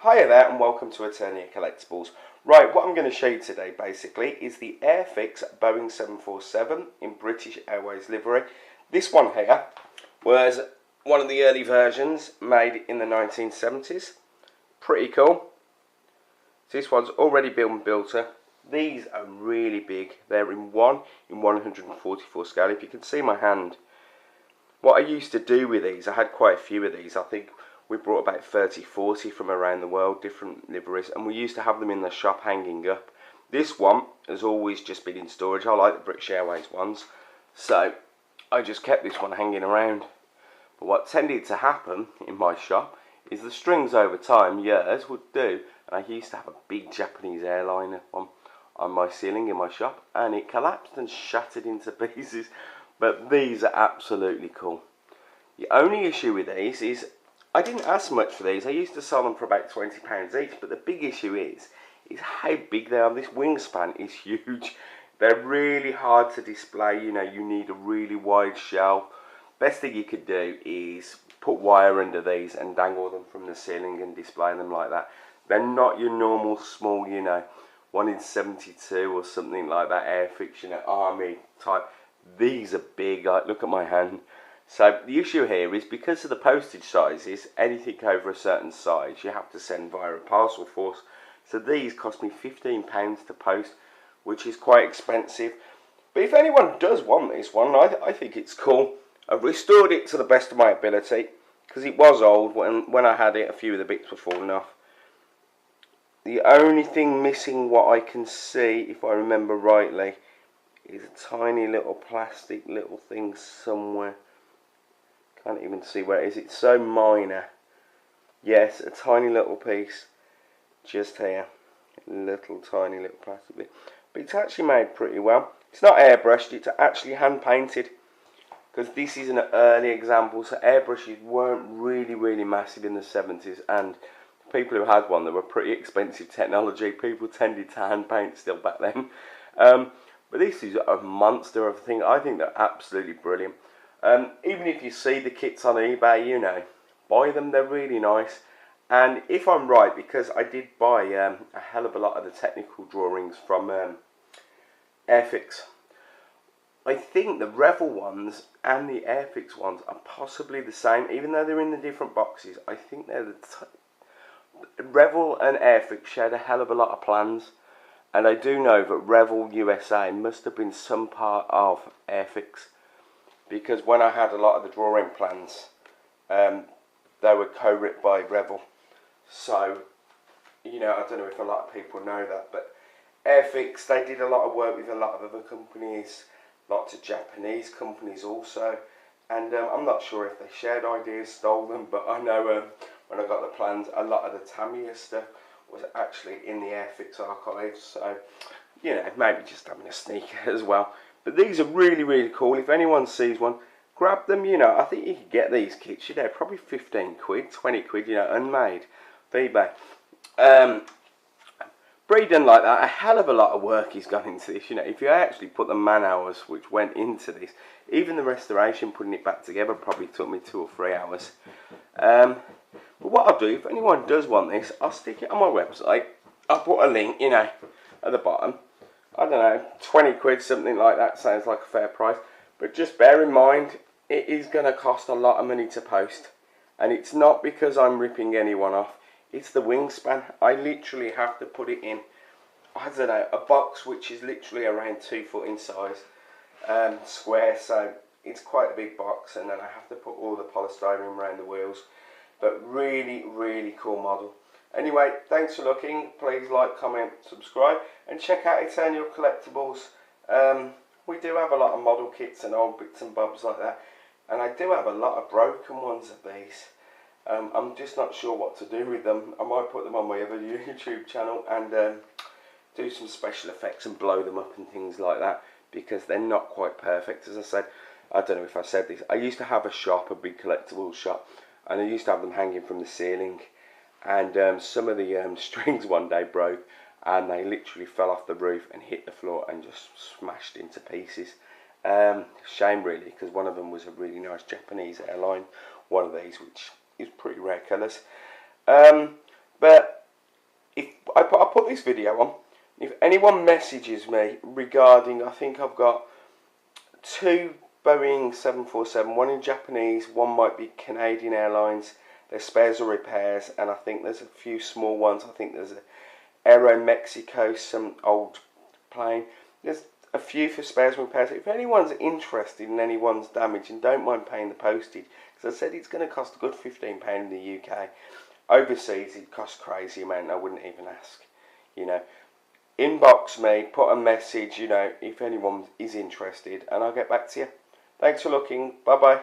Hiya there and welcome to Eternia Collectables. Right, what I'm going to show you today basically is the Airfix Boeing 747 in British Airways livery. This one here was one of the early versions made in the 1970s. Pretty cool. This one's already been built up. These are really big. They're in 144 scale. If you can see my hand. What I used to do with these, I had quite a few of these. I think we brought about 30, 40 from around the world, different liveries, and we used to have them in the shop hanging up. This one has always just been in storage. I like the British Airways ones, so I just kept this one hanging around. But what tended to happen in my shop is the strings over time, years, would do, and I used to have a big Japanese airliner on my ceiling in my shop, and it collapsed and shattered into pieces. But these are absolutely cool. The only issue with these is I didn't ask much for these. I used to sell them for about £20 each, but the big issue is how big they are. This wingspan is huge. They're really hard to display. You know, you need a really wide shelf. Best thing you could do is put wire under these and dangle them from the ceiling and display them like that. They're not your normal small, you know, 1 in 72 or something like that, Airfix, you know, army type. These are big. Look at my hand. So the issue here is because of the postage sizes, anything over a certain size you have to send via a parcel force. So these cost me £15 to post, which is quite expensive. But if anyone does want this one, I think it's cool. I've restored it to the best of my ability because it was old when I had it. A few of the bits were falling off. The only thing missing, what I can see, if I remember rightly, is a tiny little plastic little thing somewhere. Can't even see where it is. It's so minor. Yes, a tiny little piece just here. Little tiny little plastic bit. But it's actually made pretty well. It's not airbrushed, it's actually hand painted. Because this is an early example, so airbrushes weren't really massive in the 70s, and people who had one, they were pretty expensive technology. People tended to hand paint still back then. But this is a monster of a thing. I think they're absolutely brilliant. Even if you see the kits on eBay, you know, buy them, they're really nice. And if I'm right, because I did buy a hell of a lot of the technical drawings from Airfix, I think the Revel ones and the Airfix ones are possibly the same, even though they're in the different boxes. I think they're the Revel and Airfix shared a hell of a lot of plans, and I do know that Revel USA must have been some part of Airfix. Because when I had a lot of the drawing plans, they were co-written by Revel. So, you know, I don't know if a lot of people know that, but Airfix, they did a lot of work with a lot of other companies, lots of Japanese companies also. And I'm not sure if they shared ideas, stole them, but I know when I got the plans, a lot of the Tamiya stuff was actually in the Airfix archives. So, you know, maybe just having a sneak as well. But these are really cool. If anyone sees one, grab them. You know, I think you can get these kits, you know, probably 15 quid, 20 quid, you know, unmade, eBay. Breeding like that, a hell of a lot of work has gone into this. You know, if you actually put the man hours which went into this, even the restoration, putting it back together, probably took me 2 or 3 hours. But what I'll do, if anyone does want this, I'll stick it on my website. I'll put a link, you know, at the bottom. I don't know, 20 quid, something like that sounds like a fair price. But just bear in mind, it is going to cost a lot of money to post. And it's not because I'm ripping anyone off. It's the wingspan. I literally have to put it in, I don't know, a box which is literally around 2 foot in size, square. So it's quite a big box. And then I have to put all the polystyrene around the wheels. But really cool model. Anyway, thanks for looking. Please like, comment, subscribe, and check out Eternia Collectables. We do have a lot of model kits and old bits and bobs like that, and I do have a lot of broken ones of these. I'm just not sure what to do with them. I might put them on my other YouTube channel and do some special effects and blow them up and things like that, because they're not quite perfect. As I said, I don't know if I said this, I used to have a shop, a big collectibles shop, and I used to have them hanging from the ceiling. And some of the strings one day broke, and they literally fell off the roof and hit the floor and just smashed into pieces. Shame really, because one of them was a really nice Japanese airline, one of these which is pretty rare colours. But if I put this video on, if anyone messages me regarding, I think I've got 2 Boeing 747, one in Japanese, one might be Canadian Airlines. There's spares or repairs, and I think there's a few small ones. I think there's a Aero Mexico, some old plane. There's a few for spares and repairs. If anyone's interested in anyone's damage, and don't mind paying the postage, because I said it's going to cost a good £15 in the UK. Overseas it costs crazy amount. I wouldn't even ask. You know, inbox me, put a message. You know, if anyone is interested, and I'll get back to you. Thanks for looking. Bye bye.